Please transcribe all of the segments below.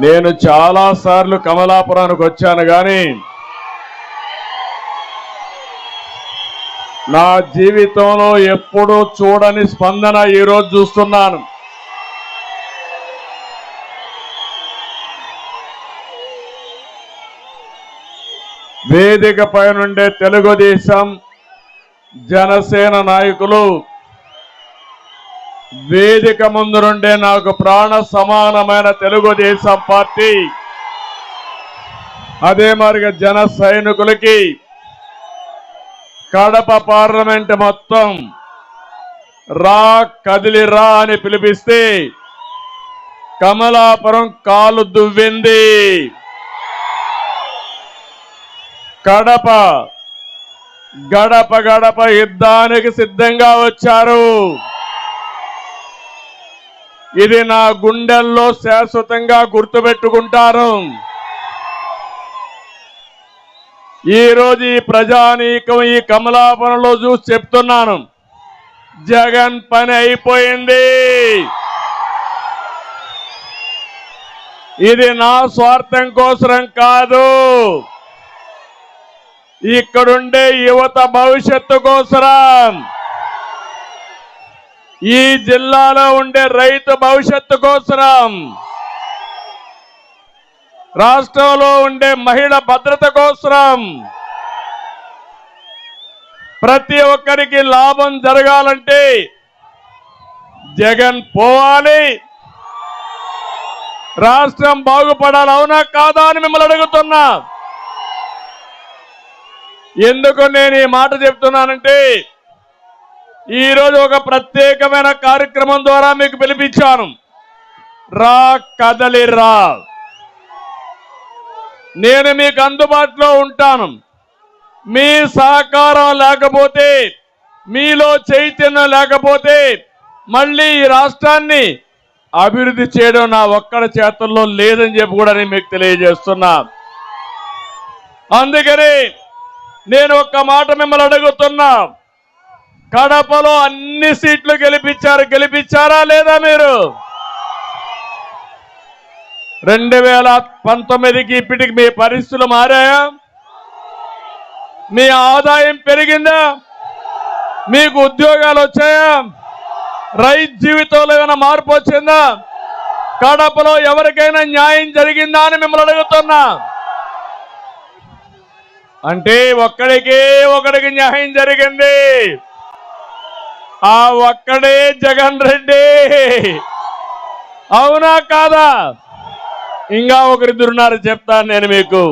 నేను చాలా సార్లు కమలాపురానికి వచ్చాను కానీ నా జీవితంలో ఎప్పుడూ చూడని స్పందన ఈరోజు చూస్తున్నాను. వేదిక పైనుండే తెలుగుదేశం జనసేన నాయకులు వేదిక ముందు నుండే నాకు ప్రాణ సమానమైన తెలుగుదేశం పార్టీ, అదే మరిగా జన సైనికులకి కడప పార్లమెంట్ మొత్తం రా కదిలి రా అని పిలిపిస్తే కమలాపురం కాలు దువ్వింది. కడప గడప గడప యుద్ధానికి సిద్ధంగా వచ్చారు. ఇది నా గుండెల్లో శాశ్వతంగా గుర్తుపెట్టుకుంటాను. ఈరోజు ఈ ప్రజానీకం ఈ కమలాపురంలో చూసి చెప్తున్నాను, జగన్ పని అయిపోయింది. ఇది నా స్వార్థం కోసం కాదు, ఇక్కడుండే యువత భవిష్యత్తు కోసం, ఈ జిల్లాలో ఉండే రైతు భవిష్యత్తు కోసం, రాష్ట్రంలో ఉండే మహిళ భద్రత కోసం, ప్రతి ఒక్కరికి లాభం జరగాలంటే జగన్ పోవాలి, రాష్ట్రం బాగుపడాలి. అవునా కాదా అని మిమ్మల్ని అడుగుతున్నా. ఎందుకు నేను ఈ మాట చెప్తున్నానంటే ఈరోజు ఒక ప్రత్యేకమైన కార్యక్రమం ద్వారా మీకు పిలిపించాను. రా కదలి రా. నేను మీకు అందుబాటులో ఉంటాను. మీ సహకారం లేకపోతే, మీలో చైతన్యం లేకపోతే మళ్ళీ ఈ రాష్ట్రాన్ని అభివృద్ధి చేయడం నా ఒక్కడి చేతుల్లో లేదని చెప్పి కూడా నేను మీకు తెలియజేస్తున్నా. అందుకని నేను ఒక్క మాట మిమ్మల్ని అడుగుతున్నా, కడపలో అన్ని సీట్లు గెలిపించారా లేదా? మీరు 2019కి ఇప్పటికి మీ పరిస్థితులు మారాయా? మీ ఆదాయం పెరిగిందా? మీకు ఉద్యోగాలు వచ్చాయా? రైతు జీవితంలో ఏమైనా మార్పు వచ్చిందా? కడపలో ఎవరికైనా న్యాయం జరిగిందా అని మిమ్మల్ని అడుగుతున్నా. అంటే ఒకడికి న్యాయం జరిగింది. ఆ ఒక్కడే జగన్ రెడ్డి. అవునా కాదా? ఇంకా ఒకరిద్దరున్నారు, చెప్తాను నేను మీకు.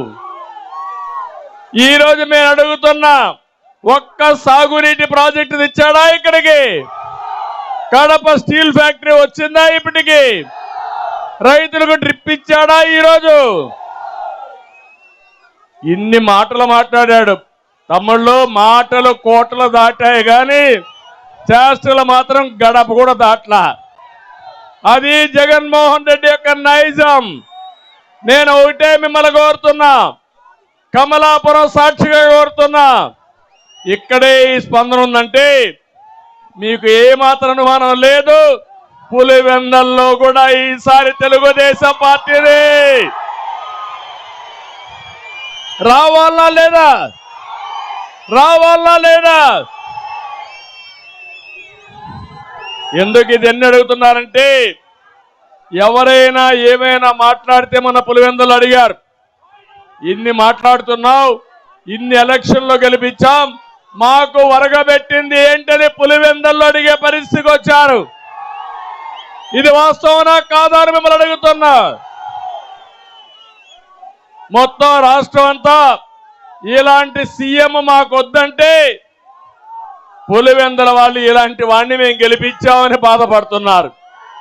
ఈరోజు మేము అడుగుతున్నా, ఒక్క సాగునీటి ప్రాజెక్టు తెచ్చాడా ఇక్కడికి? కడప స్టీల్ ఫ్యాక్టరీ వచ్చిందా ఇప్పటికి? రైతులకు డ్రిప్ ఇచ్చాడా? ఈరోజు ఇన్ని మాటలు మాట్లాడాడు. తమ్ముళ్ళు, మాటలు కోటలు దాటాయి కానీ చేష్టలు మాత్రం గడప కూడా దాట్లా. అది జగన్మోహన్ రెడ్డి యొక్క నైజం. నేను ఒకటే మిమ్మల్ని కోరుతున్నా, కమలాపురం సాక్షిగా కోరుతున్నా, ఇక్కడే ఈ స్పందన ఉందంటే మీకు ఏమాత్రం అనుమానం లేదు, పులివెందల్లో కూడా ఈసారి తెలుగుదేశం పార్టీని రావాలా లేదా? ఎందుకు ఇది ఎన్ని అడుగుతున్నారంటే, ఎవరైనా ఏమైనా మాట్లాడితే మన పులివెందులు అడిగారు, ఇన్ని మాట్లాడుతున్నావు, ఇన్ని ఎలక్షన్లో గెలిపించాం, మాకు వరగబెట్టింది ఏంటని పులివెందుల్లో అడిగే పరిస్థితికి వచ్చారు. ఇది వాస్తవనా కాదా అని మిమ్మల్ని అడుగుతున్నా. మొత్తం రాష్ట్రం అంతా ఇలాంటి సీఎం మాకు వద్దంటే పులివెందుల వాళ్ళు ఇలాంటి వాడిని మేము గెలిపించామని బాధపడుతున్నారు.